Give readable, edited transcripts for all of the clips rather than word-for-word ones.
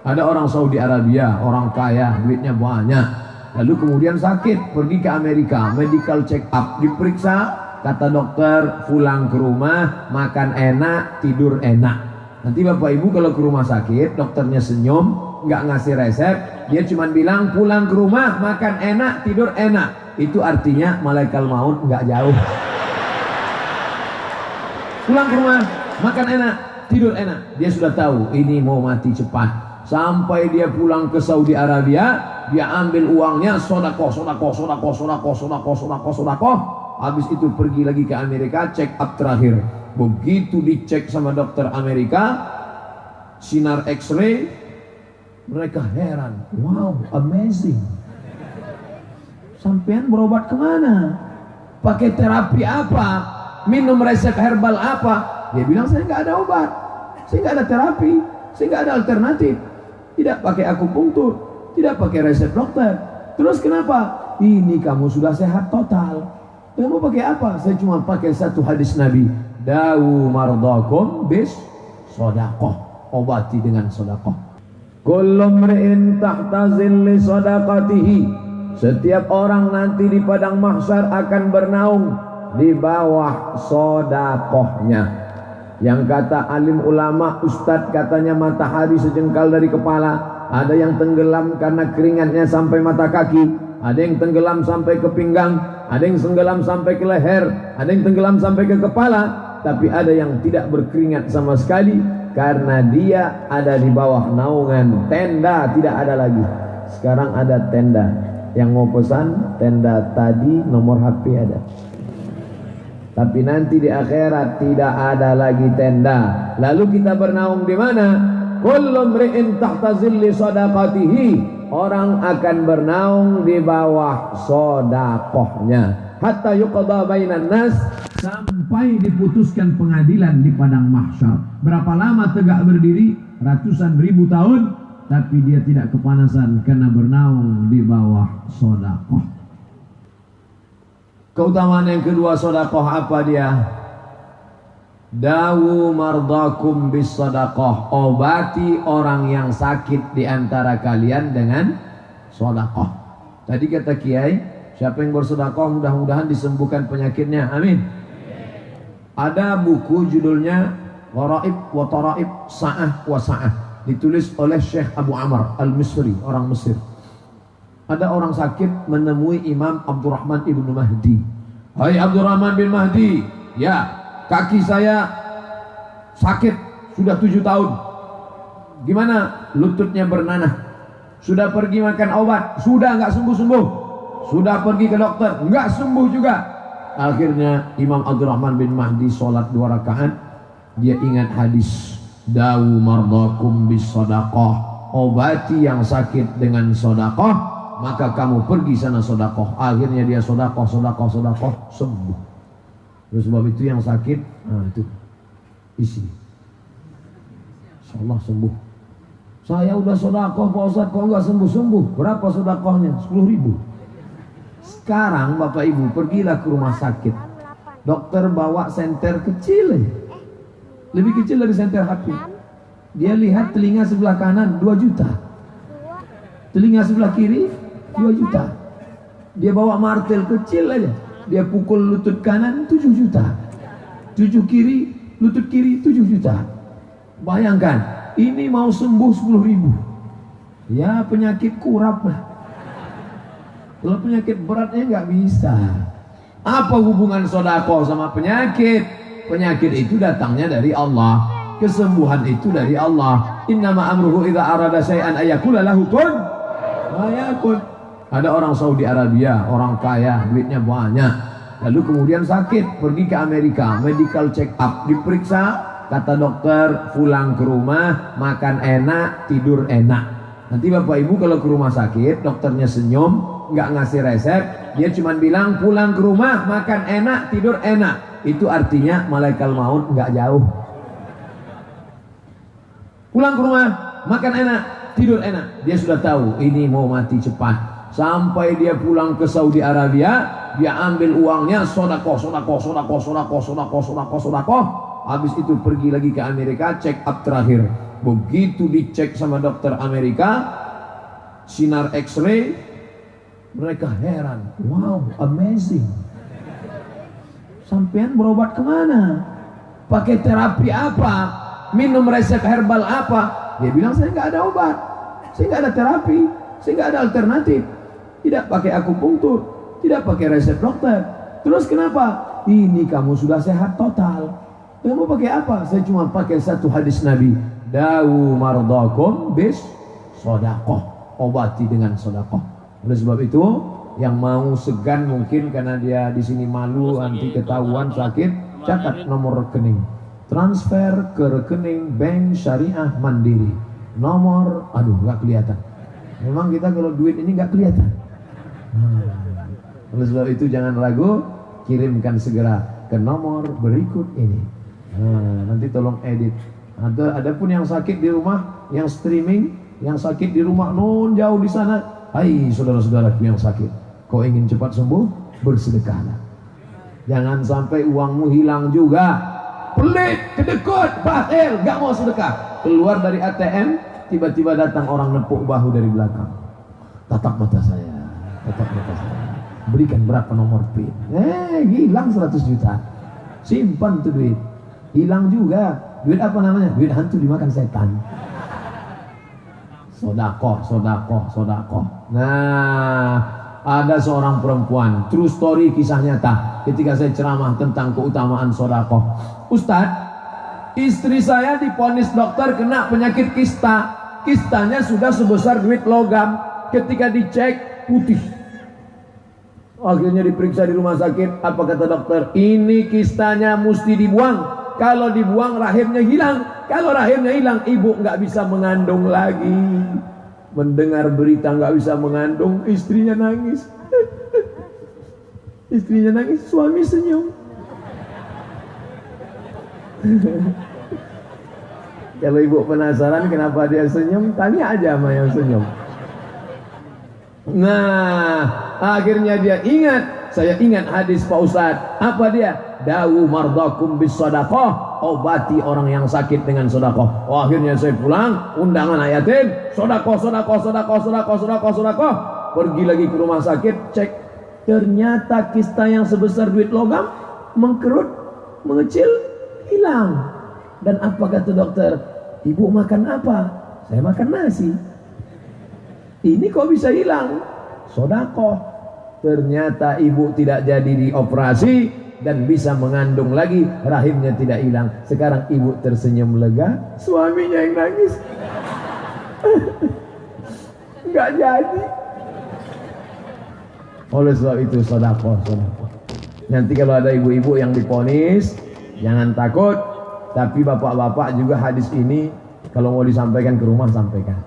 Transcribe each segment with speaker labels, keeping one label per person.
Speaker 1: Ada orang Saudi Arabia, orang kaya, duitnya banyak. Lalu kemudian sakit, pergi ke Amerika, medical check up, diperiksa, kata dokter, pulang ke rumah, makan enak, tidur enak. Nanti Bapak Ibu kalau ke rumah sakit, dokternya senyum, nggak ngasih resep, dia cuma bilang pulang ke rumah, makan enak, tidur enak. Itu artinya malaikat maut nggak jauh. Pulang ke rumah, makan enak, tidur enak. Dia sudah tahu ini mau mati cepat. Sampai dia pulang ke Saudi Arabia, dia ambil uangnya, sodakoh. Habis itu pergi lagi ke Amerika, check up terakhir. Begitu dicek sama dokter Amerika, sinar X-ray, mereka heran. Wow, amazing. Sampean berobat kemana? Pakai terapi apa? Minum resep herbal apa? Dia bilang saya nggak ada obat, saya nggak ada terapi, saya nggak ada alternatif. Tidak pakai akupunktur, tidak pakai resep dokter. Terus kenapa? Ini kamu sudah sehat total. Kamu pakai apa? Saya cuma pakai satu hadis Nabi. Dawu mardakum bis sodakoh. Obati dengan sodakoh. Kullu mri'in tahta zilli sadaqatihi. Setiap orang nanti di padang mahsyar akan bernaung di bawah sodakohnya. Yang kata alim ulama, ustadz katanya matahari sejengkal dari kepala. Ada yang tenggelam karena keringatnya sampai mata kaki. Ada yang tenggelam sampai ke pinggang. Ada yang tenggelam sampai ke leher. Ada yang tenggelam sampai ke kepala. Tapi ada yang tidak berkeringat sama sekali, karena dia ada di bawah naungan tenda. Tidak ada lagi. Sekarang ada tenda. Yang mau pesan tenda tadi, nomor HP ada. Tapi nanti di akhirat tidak ada lagi tenda. Lalu kita bernaung di mana? Kullu mri'in tahta zilli sadaqatihi. Orang akan bernaung di bawah sodakohnya. Hatta yuqadha bainan nas. Sampai diputuskan pengadilan di padang mahsyar. Berapa lama tegak berdiri? Ratusan ribu tahun. Tapi dia tidak kepanasan karena bernaung di bawah sodakoh. Keutamaan yang kedua sodakoh apa dia? Dawu mardakum bis sodakoh. Obati orang yang sakit di antara kalian dengan sodakoh. Tadi kata Kiai, siapa yang bersodakoh mudah-mudahan disembuhkan penyakitnya. Amin. Ada buku judulnya Gharaib wa Taraib Sa'ah wa Sa'ah. Ditulis oleh Syekh Abu Amr Al-Misri, orang Mesir. Ada orang sakit menemui Imam Abdurrahman ibnu Mahdi. Hai Abdurrahman bin Mahdi, ya kaki saya sakit sudah 7 tahun. Gimana? Lututnya bernanah. Sudah pergi makan obat, sudah nggak sembuh-sembuh. Sudah pergi ke dokter, nggak sembuh juga. Akhirnya Imam Abdurrahman bin Mahdi sholat 2 rakaat. Dia ingat hadis Dawu mardakum bis sodakoh. Obati yang sakit dengan sodakoh, maka kamu pergi sana sodakoh. Akhirnya dia sodakoh, sembuh. Terus sebab itu yang sakit, nah itu isi, insyaallah sembuh. Saya udah sodakoh Pak Ustadz, kok nggak sembuh-sembuh? Berapa sodakohnya? 10.000. Sekarang Bapak Ibu pergilah ke rumah sakit. Dokter bawa senter kecil, lebih kecil dari senter HP. Dia lihat telinga sebelah kanan 2 juta, telinga sebelah kiri 2 juta. Dia bawa martel kecil aja, dia pukul lutut kanan 7 juta, lutut kiri 7 juta. Bayangkan, ini mau sembuh 10.000. Ya penyakit kurap lah. Kalau penyakit beratnya nggak bisa. Apa hubungan sodakoh sama penyakit? Penyakit itu datangnya dari Allah. Kesembuhan itu dari Allah. Innama amruhu idza arada syai'an ayaqula lahu kun fayakun. Ada orang Saudi Arabia, orang kaya, duitnya banyak. Lalu kemudian sakit, pergi ke Amerika, medical check up, diperiksa, kata dokter, pulang ke rumah, makan enak, tidur enak. Nanti Bapak Ibu kalau ke rumah sakit, dokternya senyum, nggak ngasih resep, dia cuma bilang pulang ke rumah, makan enak, tidur enak. Itu artinya malaikat maut nggak jauh. Pulang ke rumah, makan enak, tidur enak. Dia sudah tahu ini mau mati cepat. Sampai dia pulang ke Saudi Arabia, dia ambil uangnya, sodakoh. Habis itu pergi lagi ke Amerika, check up terakhir. Begitu dicek sama dokter Amerika, sinar X-ray, mereka heran. Wow, amazing. Sampean berobat kemana? Pakai terapi apa? Minum resep herbal apa? Dia bilang, saya nggak ada obat, saya nggak ada terapi, saya nggak ada alternatif. Tidak pakai akupunktur, tidak pakai resep dokter. Terus kenapa? Ini kamu sudah sehat total. Kamu pakai apa? Saya cuma pakai satu hadis Nabi. Dawu mardakum bis sodakoh. Obati dengan sodakoh. Oleh sebab itu, yang mau segan mungkin karena dia di sini malu nanti ketahuan sakit, catat nomor rekening. Transfer ke rekening Bank Syariah Mandiri. Nomor, aduh nggak kelihatan. Memang kita kalau duit ini nggak kelihatan. Oleh sebab itu jangan ragu, kirimkan segera ke nomor berikut ini. Nanti tolong edit. Ada pun yang sakit di rumah, yang streaming, yang sakit di rumah non jauh di sana. Hai saudara-saudaraku yang sakit, kau ingin cepat sembuh, bersedekahlah. Jangan sampai uangmu hilang juga. Pelit, kedekut, bakhil, gak mau sedekah. Keluar dari ATM, tiba-tiba datang orang nepuk bahu dari belakang. Tatap mata saya, tatap mata saya. Berikan berapa nomor PIN? Hilang 100 juta. Simpan tuh duit. Hilang juga. Duit apa namanya? Duit hantu dimakan setan. Sodakoh, sodakoh, sodakoh. Nah, ada seorang perempuan, true story, kisah nyata. Ketika saya ceramah tentang keutamaan sodakoh, Ustadz, istri saya divonis dokter kena penyakit kista. Kistanya sudah sebesar duit logam. Ketika dicek, putih. Akhirnya diperiksa di rumah sakit. Apa kata dokter? Ini kistanya mesti dibuang. Kalau dibuang rahimnya hilang. Kalau rahimnya hilang, ibu nggak bisa mengandung lagi. Mendengar berita nggak bisa mengandung, istrinya nangis. Istrinya nangis, suami senyum. Kalau ibu penasaran kenapa dia senyum, tanya aja sama yang senyum. Nah, akhirnya dia ingat. Saya ingat hadis Pak Ustadz. Apa dia? Dawu mardakum bis sodakoh. Obati orang yang sakit dengan sodakoh. Akhirnya saya pulang, undangan ayatin, sodakoh, sodakoh, sodakoh, sodakoh, sodakoh, sodakoh. Pergi lagi ke rumah sakit, cek. Ternyata kista yang sebesar duit logam mengkerut, mengecil, hilang. Dan apa kata dokter? Ibu makan apa? Saya makan nasi. Ini kok bisa hilang? Sodakoh. Ternyata ibu tidak jadi dioperasi dan bisa mengandung lagi, rahimnya tidak hilang. Sekarang ibu tersenyum lega, suaminya yang nangis. Nggak jadi. Oleh sebab itu sodakoh, sodakoh. Nanti kalau ada ibu-ibu yang divonis, jangan takut. Tapi bapak-bapak juga hadis ini kalau mau disampaikan ke rumah, sampaikan.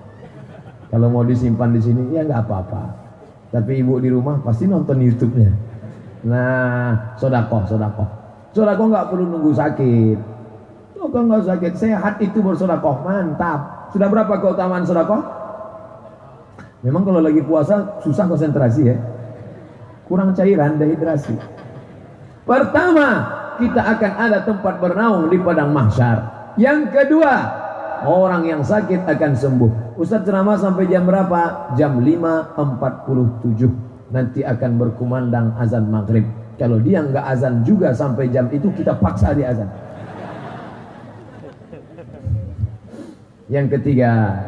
Speaker 1: Kalau mau disimpan di sini, ya nggak apa-apa. Tapi ibu di rumah pasti nonton YouTube-nya. Nah, sodakoh, sodakoh. Sodakoh nggak perlu nunggu sakit. Sodakoh nggak sakit, sehat itu bersodakoh, mantap. Sudah berapa keutamaan sodakoh? Memang kalau lagi puasa susah konsentrasi ya. Kurang cairan, dehidrasi. Pertama, kita akan ada tempat bernaung di padang mahsyar. Yang kedua, orang yang sakit akan sembuh. Ustaz ceramah sampai jam berapa? Jam 5.47. Nanti akan berkumandang azan maghrib. Kalau dia nggak azan juga sampai jam itu, kita paksa dia azan. Yang ketiga,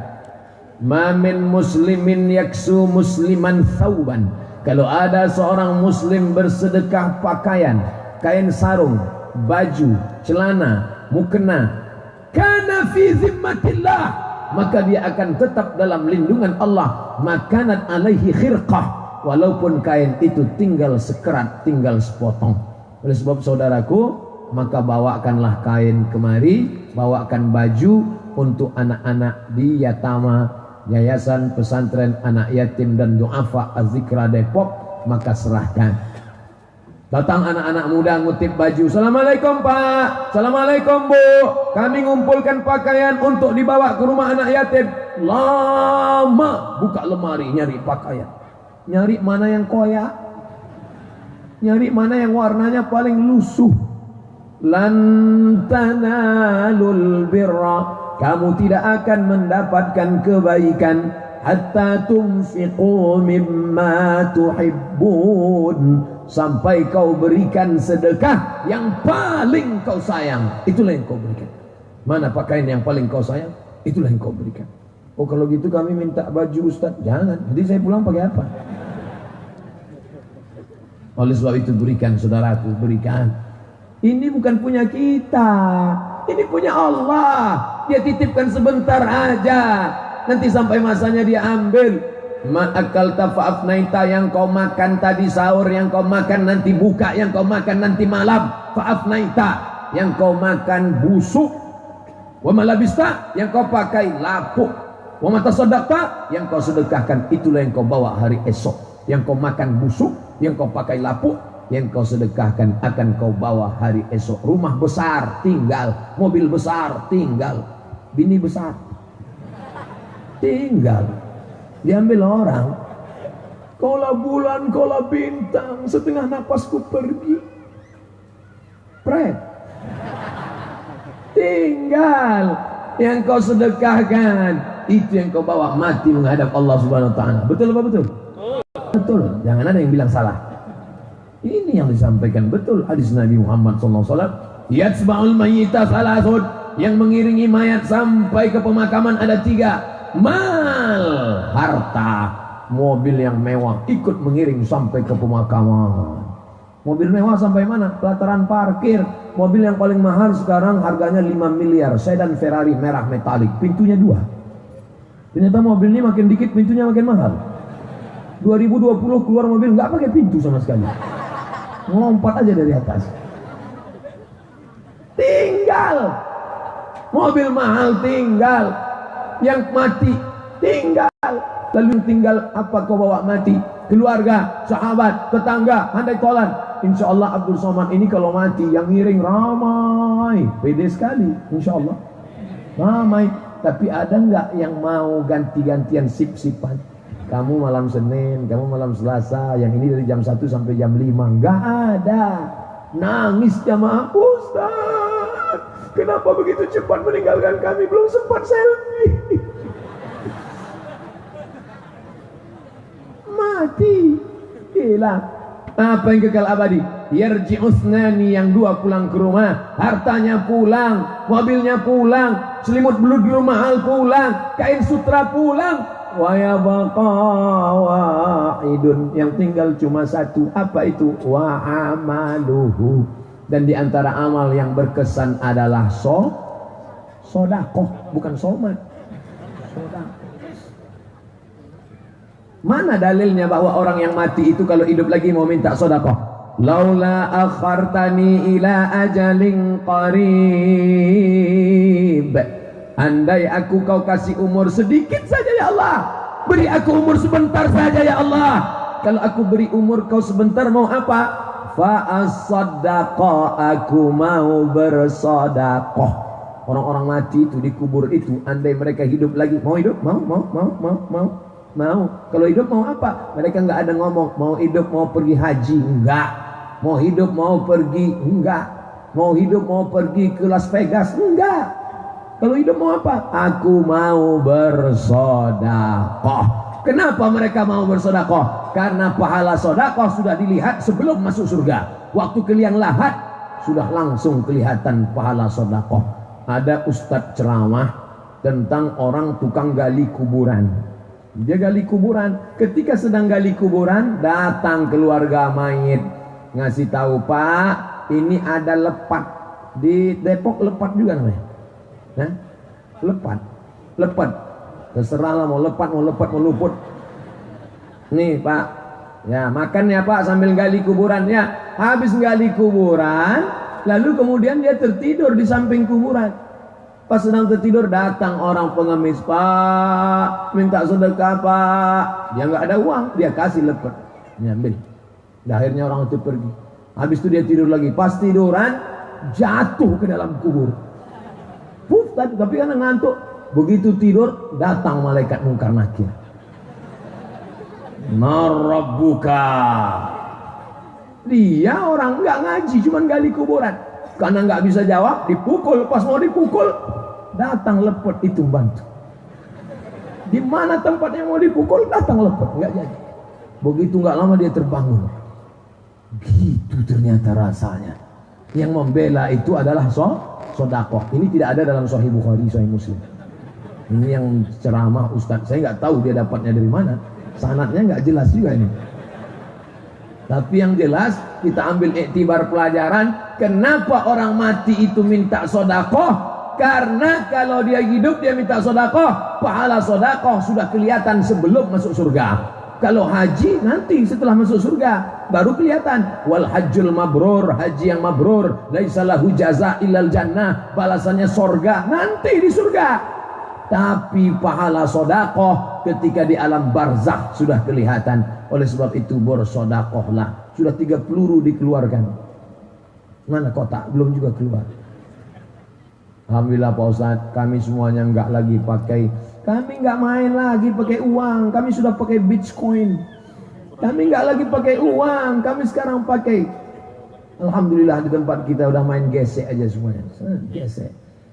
Speaker 1: ma min muslimin yaksu musliman thawban. Kalau ada seorang muslim bersedekah pakaian, kain sarung, baju, celana, mukena, kana fi zimmatillah, maka dia akan tetap dalam lindungan Allah. Makanat alaihi khirqah, walaupun kain itu tinggal sekerat, tinggal sepotong. Oleh sebab saudaraku, maka bawakanlah kain kemari, bawakan baju untuk anak-anak di Yatama, Yayasan Pesantren Anak Yatim dan Du'afa Az-Zikra Depok, maka serahkan. Datang anak-anak muda ngutip baju. Assalamualaikum Pak, Assalamualaikum Bu, kami ngumpulkan pakaian untuk dibawa ke rumah anak yatim. Lama buka lemari nyari pakaian, nyari mana yang koyak, nyari mana yang warnanya paling lusuh. Lan tanalul birra kamu tidak akan mendapatkan kebaikan hatta tunfiqu mimma tuhibbun, sampai kau berikan sedekah yang paling kau sayang, itulah yang kau berikan. Mana pakaian yang paling kau sayang, itulah yang kau berikan. Oh kalau gitu kami minta baju Ustaz, jangan, nanti saya pulang pakai apa? Oleh sebab itu berikan saudaraku, berikan. Ini bukan punya kita, ini punya Allah. Dia titipkan sebentar aja, nanti sampai masanya dia ambil. Ma'akal tafa'afnaita, yang kau makan tadi sahur, yang kau makan nanti buka, yang kau makan nanti malam. Fa'afnaita, yang kau makan busuk. Wa malabista, yang kau pakai lapuk. Wa matasaddaqta, yang kau sedekahkan, itulah yang kau bawa hari esok. Yang kau makan busuk, yang kau pakai lapuk, yang kau sedekahkan akan kau bawa hari esok. Rumah besar tinggal, mobil besar tinggal, bini besar tinggal, diambil orang. Kaulah bulan, kaulah bintang, setengah napasku pergi, pret, tinggal. Yang kau sedekahkan, itu yang kau bawa mati menghadap Allah Subhanahu Wa Taala. Betul apa betul? Betul, jangan ada yang bilang salah. Ini yang disampaikan betul hadis Nabi Muhammad SAW. Yatsba'ul mayyita thalathun, yang mengiringi mayat sampai ke pemakaman ada 3. Mal, harta, mobil yang mewah ikut mengiring sampai ke pemakaman. Mobil mewah sampai mana? Pelataran parkir. Mobil yang paling mahal sekarang harganya 5 miliar, sedan Ferrari merah metalik, pintunya 2. Ternyata mobil ini makin dikit pintunya makin mahal. 2020 keluar mobil nggak pakai pintu sama sekali, lompat aja dari atas. Tinggal mobil mahal, tinggal yang mati, tinggal. Lalu yang tinggal apa kau bawa mati? Keluarga, sahabat, tetangga, handai tolan. Insya Allah Abdul Somad ini kalau mati yang ngiring ramai, pede sekali. Insya Allah ramai. Tapi ada nggak yang mau ganti-gantian sip-sipan? Kamu malam Senin, kamu malam Selasa, yang ini dari jam 1 sampai jam 5. Nggak ada. Nangis jamaah, Ustaz, kenapa begitu cepat meninggalkan kami, belum sempat selfie. Mati, hilang. Apa yang kekal abadi? Yarji'usnani, yang 2 pulang ke rumah, hartanya pulang, mobilnya pulang, selimut beludru mahal pulang, kain sutra pulang. Wa yabqa wahidun, yang tinggal cuma 1. Apa itu? Wa amaluhu, dan di antara amal yang berkesan adalah sodakoh, bukan somat, sodakoh. Mana dalilnya bahwa orang yang mati itu kalau hidup lagi mau minta sodakoh? Laula akhartani ila ajalin qarib, andai aku kau kasih umur sedikit saja ya Allah, beri aku umur sebentar saja ya Allah. Kalau aku beri umur kau sebentar mau apa? Fa as-sadaqah, aku mau bersodakoh. Orang-orang mati itu dikubur itu, andai mereka hidup lagi, mau hidup? Mau. Kalau hidup mau apa? Mereka nggak ada ngomong mau hidup mau pergi haji, enggak. Mau hidup mau pergi, enggak. Mau hidup mau pergi ke Las Vegas, enggak. Kalau hidup mau apa? Aku mau bersodakoh. Kenapa mereka mau bersodakoh? Karena pahala sodakoh sudah dilihat sebelum masuk surga. Waktu ke liang lahat sudah langsung kelihatan pahala sodakoh. Ada ustadz ceramah tentang orang tukang gali kuburan. Dia gali kuburan. Ketika sedang gali kuburan, datang keluarga mayit, ngasih tahu, Pak, ini ada lepat di Depok. Lepat juga namanya. Nah, lepat. Terserahlah mau lepat, mau luput. Nih Pak, ya makan ya Pak sambil gali kuburan ya. Habis gali kuburan, lalu kemudian dia tertidur di samping kuburan. Pas sedang tertidur datang orang pengemis, Pak, minta sedekah Pak. Dia nggak ada uang, dia kasih lepet, nyambil. Dan akhirnya orang itu pergi. Habis itu dia tidur lagi. Pas tiduran jatuh ke dalam kubur. Tapi karena ngantuk, begitu tidur datang malaikat mungkar nakir. Marabbuka. Dia orang nggak ngaji, cuman gali kuburan. Karena nggak bisa jawab, dipukul. Pas mau dipukul, datang lepot itu bantu. Di mana tempat yang mau dipukul, datang lepot, nggak jadi. Begitu nggak lama dia terbangun. Gitu ternyata rasanya. Yang membela itu adalah sodakoh. Ini tidak ada dalam Sahih Bukhari, Sahih Muslim. Ini yang ceramah Ustadz, saya nggak tahu dia dapatnya dari mana. Sanadnya nggak jelas juga ini. Tapi yang jelas kita ambil iktibar pelajaran. Kenapa orang mati itu minta sodakoh? Karena kalau dia hidup dia minta sodakoh, pahala sodakoh sudah kelihatan sebelum masuk surga. Kalau haji nanti setelah masuk surga baru kelihatan. Wal hajjul mabrur, haji yang mabrur, laisa lahu jaza illal jannah, balasannya surga nanti di surga. Tapi pahala sodakoh ketika di alam barzakh sudah kelihatan. Oleh sebab itu bersodakohlah. Sudah 3 peluru dikeluarkan. Mana kotak? Belum juga keluar. Alhamdulillah Pak Ustadz, kami semuanya enggak lagi pakai. Kami nggak main lagi pakai uang, kami sudah pakai Bitcoin. Kami nggak lagi pakai uang, kami sekarang pakai. Alhamdulillah di tempat kita udah main gesek aja semuanya. Gesek.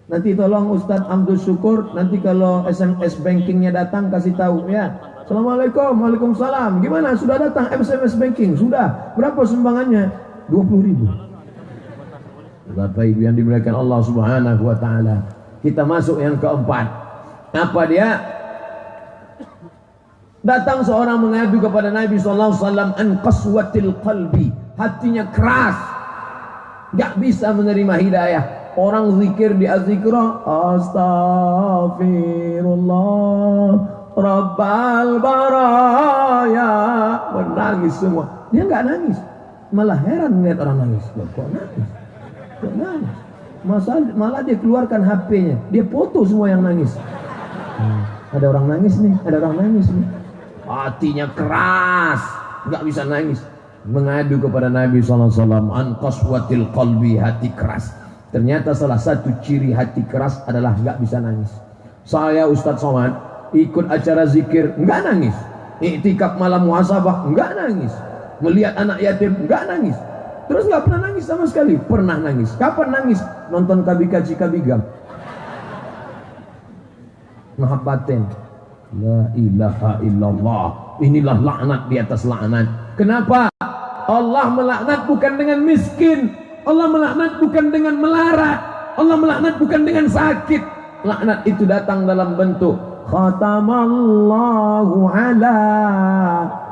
Speaker 1: Nanti tolong Ustadz Abdul Syukur, nanti kalau SMS bankingnya datang kasih tahu ya. Assalamualaikum, waalaikumsalam. Gimana? Sudah datang SMS banking? Sudah. Berapa sumbangannya? 20.000. Bapak Ibu yang dimuliakan Allah Subhanahu Wa Taala. Kita masuk yang keempat. Apa dia? Datang seorang mengadu kepada Nabi SAW an qaswatil qalbi, hatinya keras, gak bisa menerima hidayah. Orang zikir di azikra, astaghfirullah rabbal baraya, menangis semua. Dia gak nangis, malah heran melihat orang nangis. Kok nangis? Kok nangis? Malah dia keluarkan HP-nya, dia foto semua yang nangis. Ada orang nangis nih, ada orang nangis nih. Hatinya keras, nggak bisa nangis. Mengadu kepada Nabi SAW, an qaswatil qalbi, hati keras. Ternyata salah satu ciri hati keras adalah nggak bisa nangis. Saya Ustadz Somad ikut acara zikir, nggak nangis. Iktikaf malam muhasabah, nggak nangis. Melihat anak yatim, nggak nangis. Terus nggak pernah nangis sama sekali. Pernah nangis. Kapan nangis? Nonton Kabika Cikabigam. Mahabbatin. La ilaha illallah. Inilah laknat di atas laknat. Kenapa? Allah melaknat bukan dengan miskin. Allah melaknat bukan dengan melarat. Allah melaknat bukan dengan sakit. Laknat itu datang dalam bentuk khatamallahu ala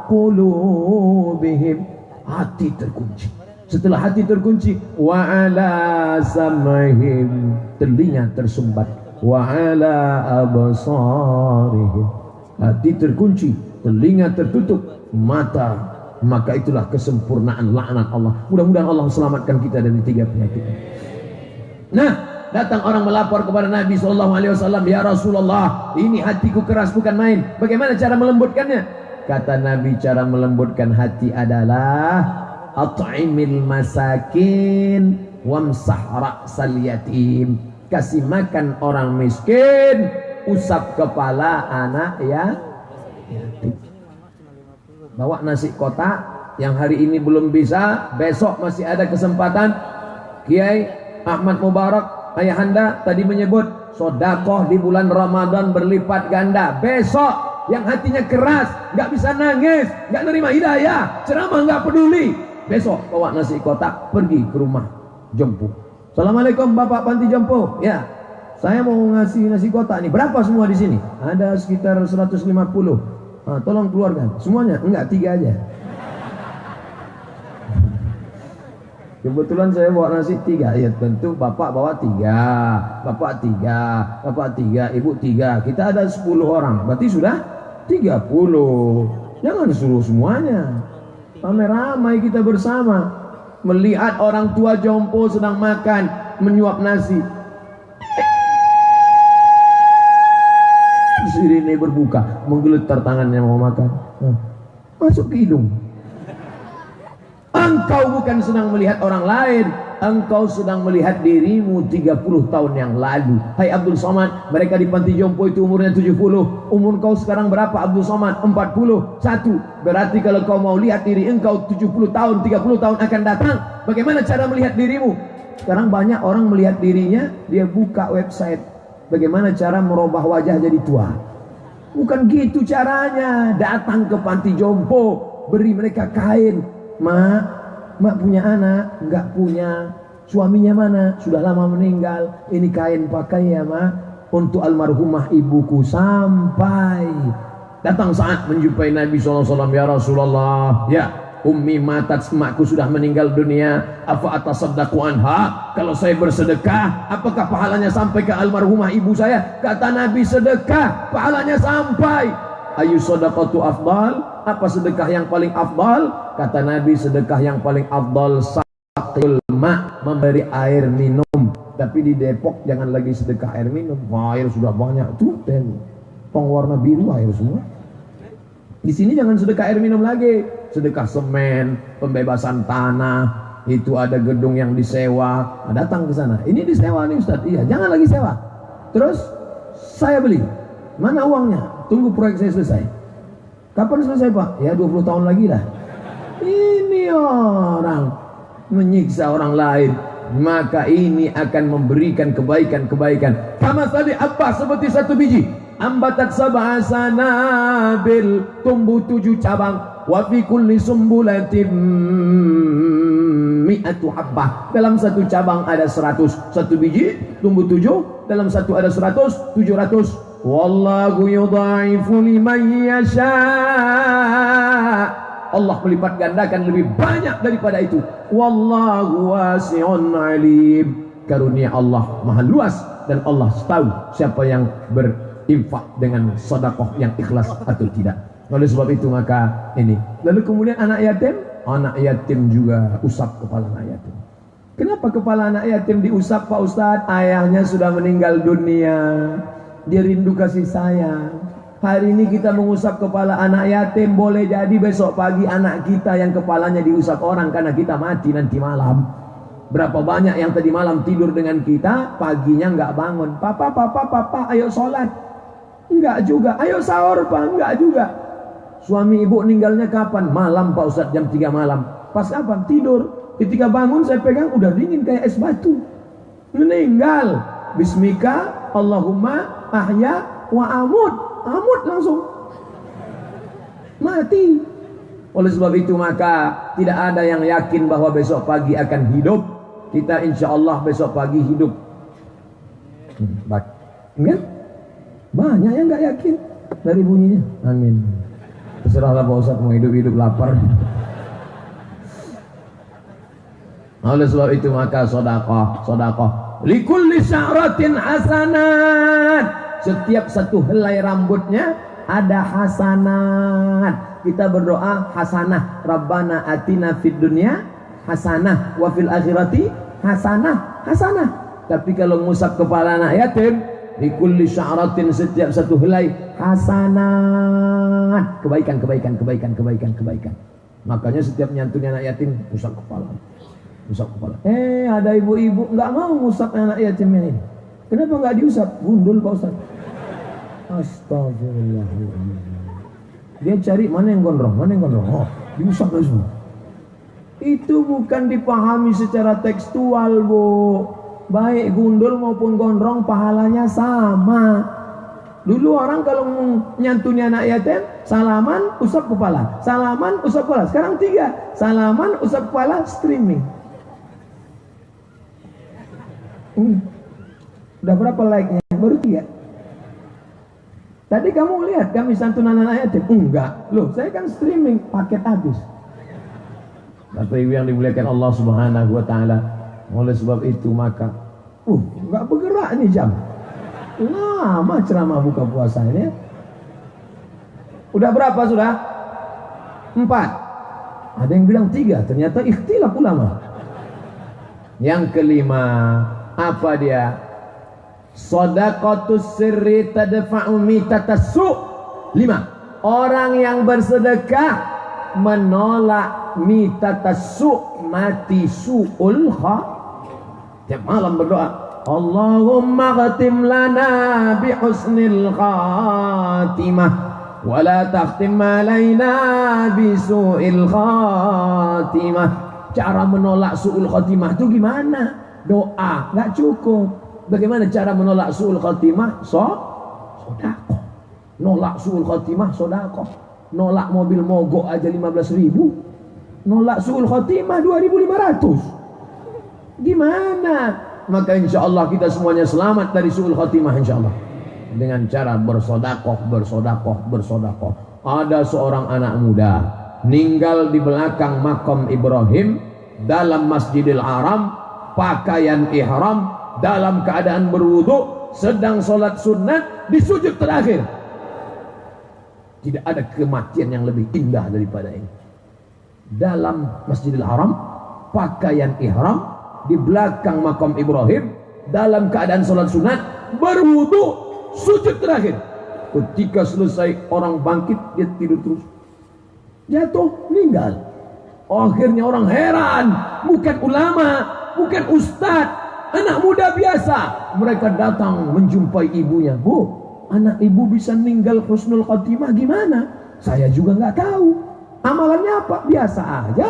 Speaker 1: qulubihim. Hati terkunci. Setelah hati terkunci, wa ala sam'ihim, telinga tersumbat. Wa ala absarihim, hati terkunci, telinga tertutup, mata, maka itulah kesempurnaan laknat Allah. Mudah-mudahan Allah selamatkan kita dari 3 penyakit. Nah, datang orang melapor kepada Nabi SAW, ya Rasulullah, ini hatiku keras bukan main. Bagaimana cara melembutkannya? Kata Nabi, cara melembutkan hati adalah at'imil masakin wamsah ra'sal yatim. Kasih makan orang miskin, usap kepala anak ya yatim. Bawa nasi kotak, yang hari ini belum bisa, besok masih ada kesempatan. Kiai Ahmad Mubarak ayahanda tadi menyebut sodakoh di bulan Ramadan berlipat ganda. Besok yang hatinya keras, nggak bisa nangis, nggak nerima hidayah, ceramah nggak peduli, besok bawa nasi kotak, pergi ke rumah jemput. Assalamualaikum Bapak Panti Jompo. Ya, saya mau ngasih nasi kotak nih. Berapa semua di sini? Ada sekitar 150. Nah, tolong keluarkan. Semuanya? Enggak, 3 aja. Kebetulan saya bawa nasi 3. Ya tentu Bapak bawa 3, Bapak 3, Bapak 3, Ibu 3. Kita ada 10 orang. Berarti sudah 30. Jangan suruh semuanya. Ramai-ramai kita bersama. Melihat orang tua jompo sedang makan, menyuap nasi. Sirine berbuka, menggeletar tangannya mau makan. Masuk ke hidung. Engkau bukan sedang melihat orang lain, engkau sedang melihat dirimu 30 tahun yang lalu. Hai Abdul Somad, mereka di panti jompo itu umurnya 70. Umur kau sekarang berapa Abdul Somad? 41. Berarti kalau kau mau lihat diri engkau 70 tahun, 30 tahun akan datang, bagaimana cara melihat dirimu? Sekarang banyak orang melihat dirinya, dia buka website bagaimana cara merubah wajah jadi tua. Bukan gitu caranya. Datang ke panti jompo, beri mereka kain. Mak punya anak? Enggak punya. Suaminya mana? Sudah lama meninggal. Ini kain pakai ya mak, untuk almarhumah ibuku. Sampai datang saat menjumpai Nabi SAW. Ya Rasulullah, ya ummi matat, emakku sudah meninggal dunia. Apa atasaddaqu anha? Kalau saya bersedekah, apakah pahalanya sampai ke almarhumah ibu saya? Kata Nabi, sedekah pahalanya sampai. Ayu sadaqatu afdal? Apa sedekah yang paling afdal? Kata Nabi, sedekah yang paling afdal saqil ma, memberi air minum. Tapi di Depok jangan lagi sedekah air minum. Air sudah banyak tuh, pong warna biru air semua. Di sini jangan sedekah air minum lagi, sedekah semen, pembebasan tanah. Itu ada gedung yang disewa, datang ke sana. Ini disewa nih Ustaz. Iya, jangan lagi sewa. Terus saya beli. Mana uangnya? Tunggu proyek saya selesai. Kapan selesai Pak? Ya 20 tahun lagi lah. Ini orang menyiksa orang lain. Maka ini akan memberikan kebaikan-kebaikan. Kama tadi apa? Seperti satu biji. Ambatat sab'a sanabil, tumbuh 7 cabang. Wa fi kulli sumbulatin mi'atu habbah. Dalam satu cabang ada 100. Satu biji tumbuh 7. Dalam satu ada 100, 700. Wallahu yudha'ifu liman yasha. Allah melipat gandakan lebih banyak daripada itu. Wallahu wasi'un alim. Karunia Allah maha luas dan Allah tahu siapa yang berinfak dengan sedekah yang ikhlas atau tidak. Oleh sebab itu maka ini. Lalu kemudian anak yatim juga usap kepala anak yatim. Kenapa kepala anak yatim diusap Pak Ustadz? Ayahnya sudah meninggal dunia. Dia rindu kasih sayang. Hari ini kita mengusap kepala anak yatim, boleh jadi besok pagi anak kita yang kepalanya diusap orang karena kita mati nanti malam. Berapa banyak yang tadi malam tidur dengan kita, paginya nggak bangun. Papa, ayo sholat. Enggak juga. Ayo sahur Pak, enggak juga. Suami ibu meninggalnya kapan? Malam Pak Ustadz, jam 3 malam. Pas apa? Tidur. Ketika bangun saya pegang udah dingin kayak es batu. Meninggal. Bismika Allahumma ahya wa amut. Amut langsung mati. Oleh sebab itu maka tidak ada yang yakin bahwa besok pagi akan hidup. Kita insya Allah besok pagi hidup. Enggak? Banyak yang nggak yakin dari bunyinya. Amin. Terserahlah Pak Ustadz mau hidup lapar. Oleh sebab itu maka sedekah likulli sya'ratin hasanat. Setiap satu helai rambutnya ada hasanat. Kita berdoa hasanah. Rabbana atina fid dunya hasanah wa fil akhirati hasanah. Tapi kalau ngusap kepala anak yatim, likulli sya'ratin, setiap satu helai hasanat. Kebaikan. Makanya setiap nyantuni anak yatim usap kepala. Ada ibu-ibu nggak mau ngusap anak yatim ini. Kenapa nggak diusap? Gundul Pak Ustaz. Astagfirullahaladzim. Dia cari mana yang gondrong. Oh, diusap semua. Itu bukan dipahami secara tekstual, Bu. Baik gundul maupun gondrong pahalanya sama. Dulu orang kalau nyantuni anak yatim, salaman usap kepala. Sekarang 3. Salaman usap kepala, streaming. Udah berapa like-nya? Baru 3. Tadi kamu lihat kami santunan anak yatim? Enggak. Loh, saya kan streaming, paket habis. Bapak Ibu yang dimuliakan Allah Subhanahu wa taala. Oleh sebab itu maka enggak bergerak nih jam. Lama ceramah buka puasanya. Udah berapa sudah? 4. Ada yang bilang 3, ternyata ikhtilaf ulama. Yang kelima, apa dia? Shadaqatus sirri tadfa'u mitatas su'. 5. Orang yang bersedekah menolak mitatas su', mati su'ul kha. Tiap malam berdoa, Allahumma khatim lana bi husnil khatimah wa la takhtim alaina bi su'il khatimah. Cara menolak su'ul khatimah itu gimana? Doa nggak cukup. Bagaimana cara menolak su'ul khatimah? Sodakoh. Nolak su'ul khatimah, sodakoh. Nolak mobil mogok aja 15.000. Nolak su'ul khatimah 2.500. Gimana? Maka insya Allah kita semuanya selamat dari su'ul khatimah insya Allah. Dengan cara bersodakoh. Ada seorang anak muda ninggal di belakang makam Ibrahim dalam Masjidil Haram, pakaian ihram, dalam keadaan berwudu, sedang sholat sunat di sujud terakhir. Tidak ada kematian yang lebih indah daripada ini. Dalam Masjidil Haram, pakaian ihram, di belakang makam Ibrahim, dalam keadaan sholat sunat, berwudu, sujud terakhir. Ketika selesai orang bangkit, dia tidur terus. Jatuh, meninggal. Akhirnya orang heran, bukan ulama, bukan ustadz, anak muda biasa. Mereka datang menjumpai ibunya. Bu, anak ibu bisa meninggal husnul khatimah gimana? Saya juga nggak tahu. Amalannya apa? Biasa aja.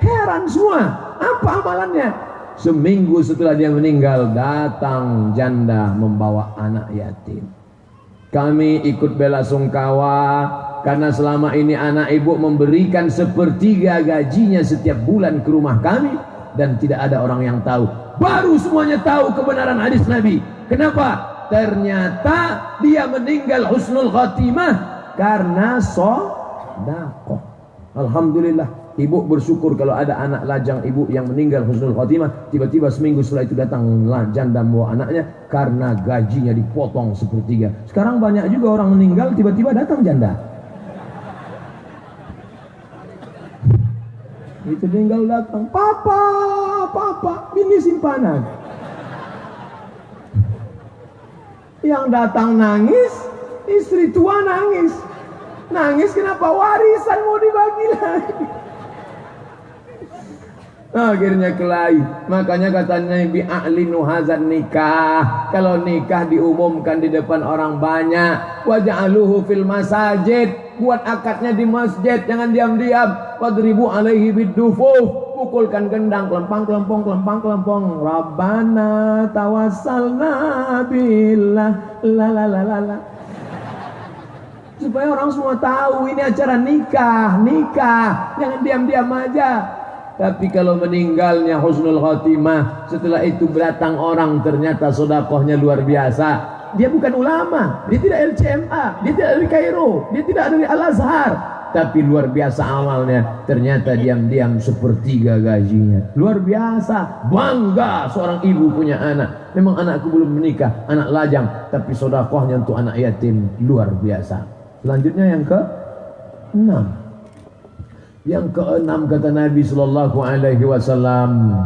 Speaker 1: Heran semua. Apa amalannya? Seminggu setelah dia meninggal, datang janda membawa anak yatim. Kami ikut bela sungkawa karena selama ini anak ibu memberikan 1/3 gajinya setiap bulan ke rumah kami dan tidak ada orang yang tahu. Baru semuanya tahu kebenaran hadis Nabi. Kenapa? Ternyata dia meninggal husnul khatimah karena sedekah. Alhamdulillah. Ibu bersyukur kalau ada anak lajang ibu yang meninggal husnul khatimah, tiba-tiba seminggu setelah itu datang janda membawa anaknya karena gajinya dipotong 1/3. Sekarang banyak juga orang meninggal tiba-tiba datang janda. Itu tinggal datang, papa, ini simpanan. Yang datang nangis, istri tua nangis. Nangis kenapa? Warisan mau dibagi lagi. Akhirnya kelahi. Makanya katanya bi'a'linu hazan nikah. Kalau nikah diumumkan di depan orang banyak. Waja'aluhu fil masajid. Buat akadnya di masjid, jangan diam-diam. Wadribu alaihi biddufuf. Pukulkan gendang, kelempang. Rabbana tawassalna billah. La. Supaya orang semua tahu ini acara nikah. Jangan diam-diam aja. Tapi kalau meninggalnya husnul khatimah, setelah itu datang orang ternyata sedekahnya luar biasa. Dia bukan ulama, dia tidak LCMA, dia tidak dari Kairo, dia tidak dari Al-Azhar, tapi luar biasa amalnya. Ternyata diam-diam 1/3 gajinya. Luar biasa, bangga seorang ibu punya anak. Memang anakku belum menikah, anak lajang, tapi sedekahnya untuk anak yatim luar biasa. Selanjutnya yang ke-6. Yang ke-6 kata Nabi sallallahu alaihi wasallam,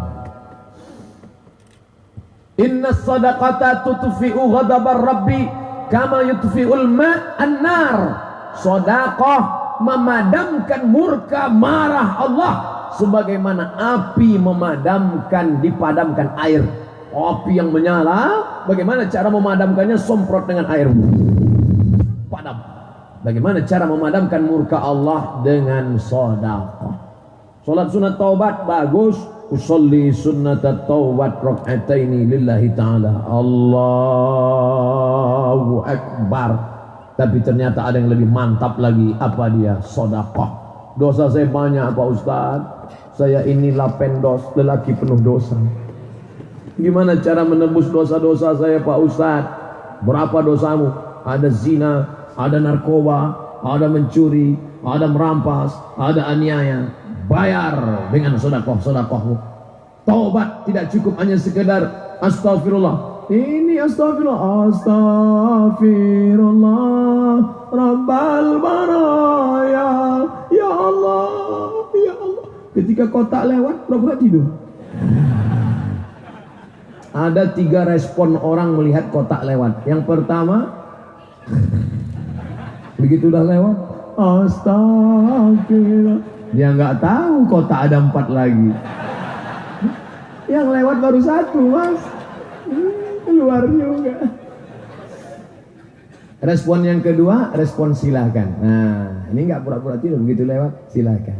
Speaker 1: inna sadaqata tutfi'u ghadabar rabbi kama yutfi'ul ma'an nar. Sedekah memadamkan murka marah Allah sebagaimana api dipadamkan air. Api yang menyala, bagaimana cara memadamkannya? Semprot dengan air, padam. Bagaimana cara memadamkan murka Allah? Dengan sedekah. Salat sunat taubat bagus. Usolli sunnata taubat rak'ataini lillahi ta'ala. Allahu Akbar. Tapi ternyata ada yang lebih mantap lagi. Apa dia? Sedekah. Dosa saya banyak Pak Ustaz. Saya ini lapendos, lelaki penuh dosa. Gimana cara menebus dosa-dosa saya Pak Ustaz? Berapa dosamu? Ada zina, ada narkoba, ada mencuri, ada merampas, ada aniaya. Bayar dengan sedekahmu. Taubat tidak cukup hanya sekedar astagfirullah. Ini astagfirullah Rabbal baraya. Ya Allah. Ketika kotak lewat, pura-pura tidur. Ada 3 respon orang melihat kotak lewat. Yang pertama, begitu udah lewat, astagfirullah. Dia nggak tahu kotak ada 4 lagi. Yang lewat baru 1, Mas. Keluar juga. Respon yang kedua, respon silakan. Nah, ini nggak pura-pura tidur, begitu lewat, silakan.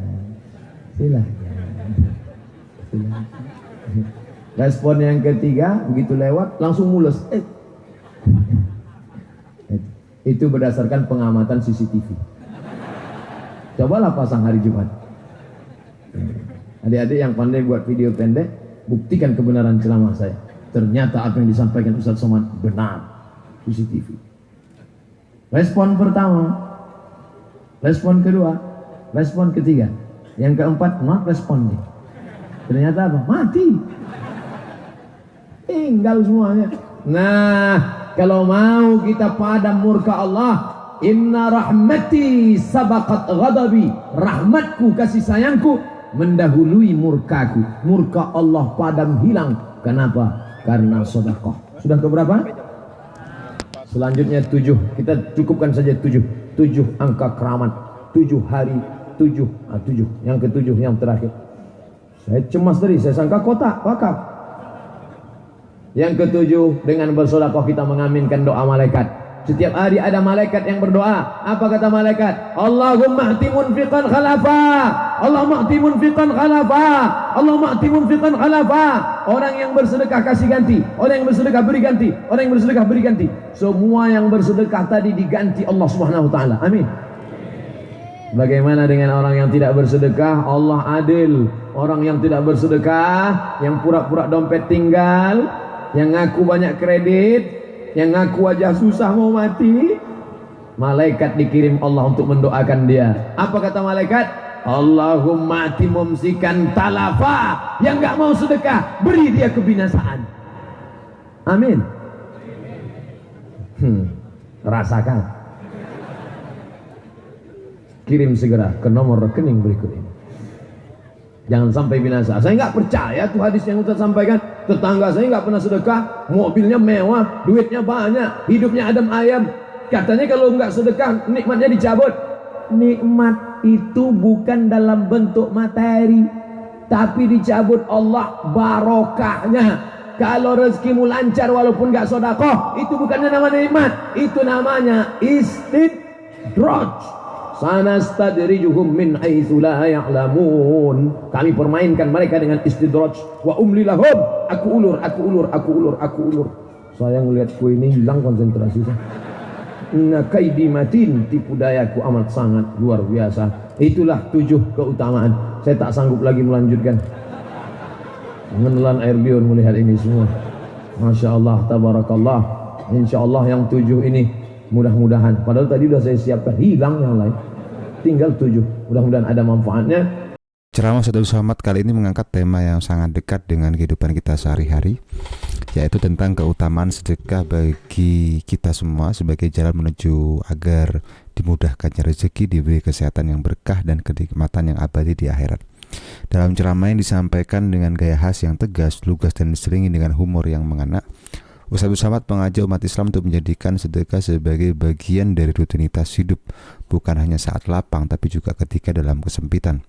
Speaker 1: Respon yang ketiga, begitu lewat langsung mulus. Itu berdasarkan pengamatan CCTV. Cobalah pasang hari Jumat. Adik-adik yang pandai buat video pendek, buktikan kebenaran ceramah saya. Ternyata apa yang disampaikan Ustaz Somad benar. CCTV. Respon pertama, respon kedua, respon ketiga, yang keempat not responding. Ternyata apa? Mati. Tinggal semuanya. Nah, kalau mau kita padam murka Allah, inna rahmati sabaqat ghadabi, rahmatku, kasih sayangku mendahului murkaku. Murka Allah padam hilang. Kenapa? Karena sedekah. Sudah keberapa? Selanjutnya 7. Kita cukupkan saja 7. 7 angka keramat. 7 hari. 7. 7. Yang ke-7 yang terakhir. Saya cemas tadi, saya sangka kotak wakaf. Yang ke-7, dengan bersedekah kita mengaminkan doa malaikat. Setiap hari ada malaikat yang berdoa. Apa kata malaikat? Allahumma a'ti munfiqan khalafa. Allahumma a'ti munfiqan khalafa. Allahumma a'ti munfiqan khalafa. Orang yang bersedekah kasih ganti. Orang yang bersedekah beri ganti. Orang yang bersedekah beri ganti. Semua yang bersedekah tadi diganti Allah Subhanahu wa taala. Amin. Bagaimana dengan orang yang tidak bersedekah? Allah adil. Orang yang tidak bersedekah, yang pura-pura dompet tinggal, yang ngaku banyak kredit, yang ngaku wajah susah mau mati, malaikat dikirim Allah untuk mendoakan dia. Apa kata malaikat? Allahumma ati mumsikan talafa. Yang gak mau sedekah, beri dia kebinasaan. Amin. Rasakan. Kirim segera ke nomor rekening berikut ini. Jangan sampai binasa. Saya nggak percaya tuh hadis yang Ustaz sampaikan. Tetangga saya nggak pernah sedekah, mobilnya mewah, duitnya banyak, hidupnya adem ayam. Katanya kalau nggak sedekah, nikmatnya dicabut. Nikmat itu bukan dalam bentuk materi, tapi dicabut Allah barokahnya. Kalau rezekimu lancar walaupun nggak sedekah, itu bukannya namanya nikmat, itu namanya istidraj. Sanastadrijuhum min haitsu la ya'lamun. Kami permainkan mereka dengan istidraj. Wa umli lahum. Aku ulur. Saya ngelihatku ini hilang konsentrasi saya. Inna kaidi matin, tipu dayaku amat sangat luar biasa. Itulah 7 keutamaan. Saya tak sanggup lagi melanjutkan. Menelan air liur melihat ini semua. Masya Allah, tabarakallah. Insya Allah yang 7 ini mudah-mudahan, padahal tadi sudah saya siapkan, hilang yang lain, tinggal 7. Mudah-mudahan ada manfaatnya.
Speaker 2: Ceramah Ustaz Somad kali ini mengangkat tema yang sangat dekat dengan kehidupan kita sehari-hari, yaitu tentang keutamaan sedekah bagi kita semua sebagai jalan menuju agar dimudahkannya rezeki, diberi kesehatan yang berkah dan kenikmatan yang abadi di akhirat. Dalam ceramah yang disampaikan dengan gaya khas yang tegas, lugas dan diselingi dengan humor yang mengena, Ustaz Somad mengajak umat Islam untuk menjadikan sedekah sebagai bagian dari rutinitas hidup, bukan hanya saat lapang tapi juga ketika dalam kesempitan.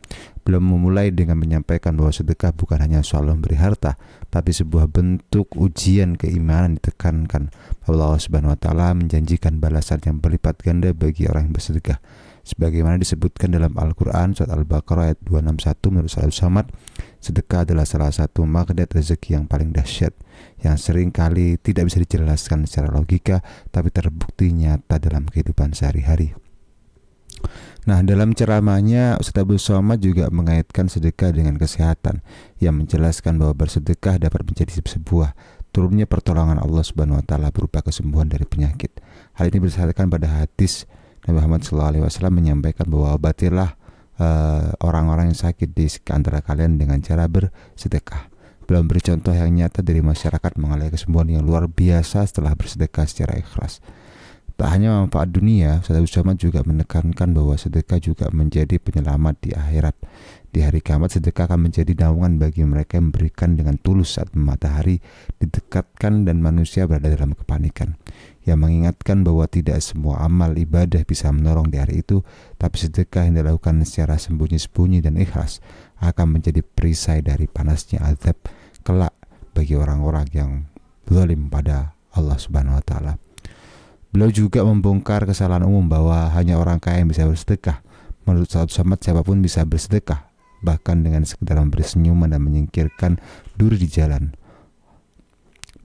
Speaker 2: Beliau memulai dengan menyampaikan bahwa sedekah bukan hanya soal memberi harta, tapi sebuah bentuk ujian keimanan. Ditekankan bahwa Allah Subhanahu wa taala menjanjikan balasan yang berlipat ganda bagi orang yang bersedekah. Sebagaimana disebutkan dalam Al-Quran surat Al-Baqarah ayat 261, menurut Ustaz Somad, sedekah adalah salah satu magnet rezeki yang paling dahsyat, yang sering kali tidak bisa dijelaskan secara logika, tapi terbukti nyata dalam kehidupan sehari-hari. Nah, dalam ceramahnya Ustaz Somad juga mengaitkan sedekah dengan kesehatan, yang menjelaskan bahwa bersedekah dapat menjadi sebuah turunnya pertolongan Allah Subhanahu wa taala berupa kesembuhan dari penyakit. Hal ini berdasarkan pada hadis Nabi Muhammad SAW menyampaikan bahwa obatilah orang-orang yang sakit di antara kalian dengan cara bersedekah. Beliau memberi contoh yang nyata dari masyarakat mengalami kesembuhan yang luar biasa setelah bersedekah secara ikhlas. Tak hanya manfaat dunia, Ustaz Somad juga menekankan bahwa sedekah juga menjadi penyelamat di akhirat. Di hari kiamat, sedekah akan menjadi naungan bagi mereka yang memberikan dengan tulus saat matahari didekatkan dan manusia berada dalam kepanikan. Yang mengingatkan bahwa tidak semua amal ibadah bisa menolong di hari itu, tapi sedekah yang dilakukan secara sembunyi-sembunyi dan ikhlas akan menjadi perisai dari panasnya azab kelak bagi orang-orang yang zalim pada Allah Subhanahu wa taala. Beliau juga membongkar kesalahan umum bahwa hanya orang kaya yang bisa bersedekah. Menurut Ustaz Somad, siapapun bisa bersedekah, bahkan dengan sekedar memberi senyuman dan menyingkirkan duri di jalan.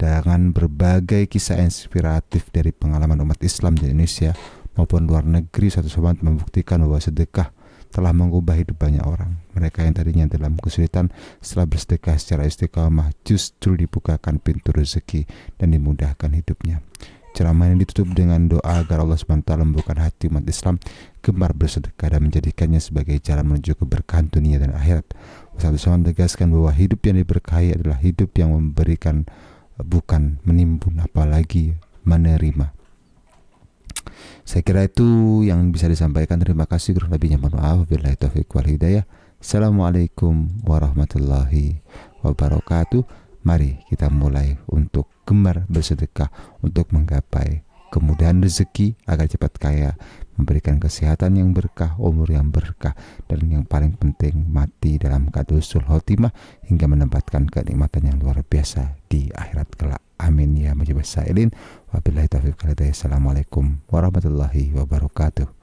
Speaker 2: dengan berbagai kisah inspiratif dari pengalaman umat Islam di Indonesia maupun luar negeri. Satu sobat membuktikan bahwa sedekah telah mengubah hidup banyak orang. Mereka yang tadinya dalam kesulitan, setelah bersedekah secara istiqamah, justru dibukakan pintu rezeki dan dimudahkan hidupnya. Ceramah ini ditutup dengan doa agar Allah SWT membukakan hati umat Islam gemar bersedekah dan menjadikannya sebagai jalan menuju keberkahan dunia dan akhirat. Ustaz Somad tegaskan bahwa hidup yang diberkahi adalah hidup yang memberikan, bukan menimbun, apalagi menerima. Saya kira itu yang bisa disampaikan. Terima kasih, kurang lebihnya mohon maaf. Wabillahi taufiq wal hidayah. Assalamualaikum warahmatullahi wabarakatuh. Mari kita mulai untuk gemar bersedekah untuk menggapai kemudahan rezeki agar cepat kaya, memberikan kesehatan yang berkah, umur yang berkah, dan yang paling penting mati dalam keadaan husnul khotimah hingga mendapatkan kenikmatan yang luar biasa di akhirat kelak. Amin ya mujibas sailin. Wabillahi taufiq wal hidayah. Assalamualaikum warahmatullahi wabarakatuh.